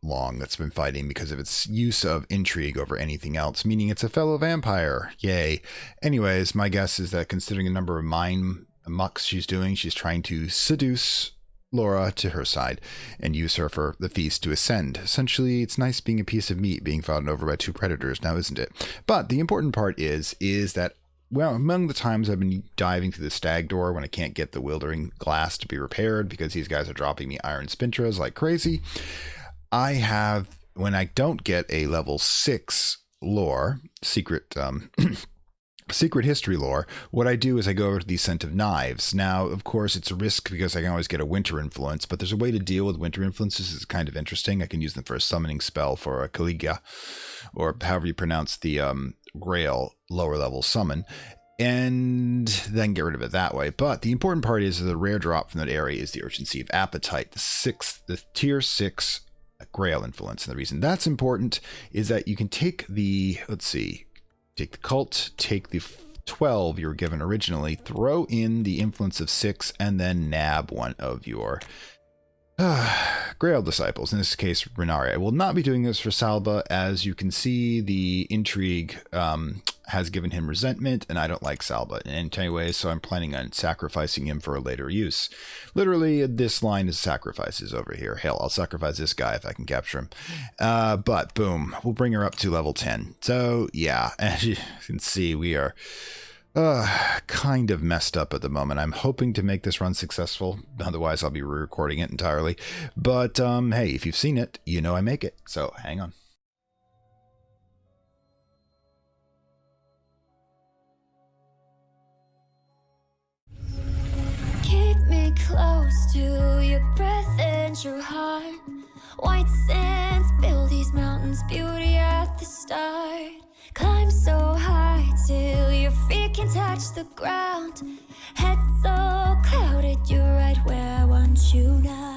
long that's been fighting because of its use of intrigue over anything else, meaning it's a fellow vampire. Yay. Anyways, my guess is that considering the number of mind mucks she's doing, she's trying to seduce Laura to her side and use her for the feast to ascend. Essentially, it's nice being a piece of meat being fought over by two predators now, isn't it? But the important part is that, well, among the times I've been diving through the stag door when I can't get the wildering glass to be repaired because these guys are dropping me iron spintras like crazy, I have, when I don't get a level 6 lore, secret history lore, what I do is I go over to the Scent of Knives. Now, of course, it's a risk because I can always get a winter influence, but there's a way to deal with winter influences. It's kind of interesting. I can use them for a summoning spell for a Caliga, or however you pronounce the Grail lower level summon, and then get rid of it that way. But the important part is the rare drop from that area is the Urgency of Appetite, the tier 6 Grail influence. And the reason that's important is that you can take the, take the cult, take the 12 you were given originally, throw in the influence of 6, and then nab one of your Grail disciples, in this case Renari. I will not be doing this for Salba. As you can see, the intrigue has given him resentment, and I don't like Salba in any way, so I'm planning on sacrificing him for a later use. Literally, this line is sacrifices over here. Hell, I'll sacrifice this guy if I can capture him. But boom, we'll bring her up to level 10. So yeah, as you can see, we are kind of messed up at the moment. I'm hoping to make this run successful. Otherwise, I'll be re-recording it entirely. But hey, if you've seen it, you know I make it. So hang on. Keep me close to your breath and your heart. White sands build these mountains, beauty at the start. Climb so high till your feet can touch the ground. Head so clouded, you're right where I want you now.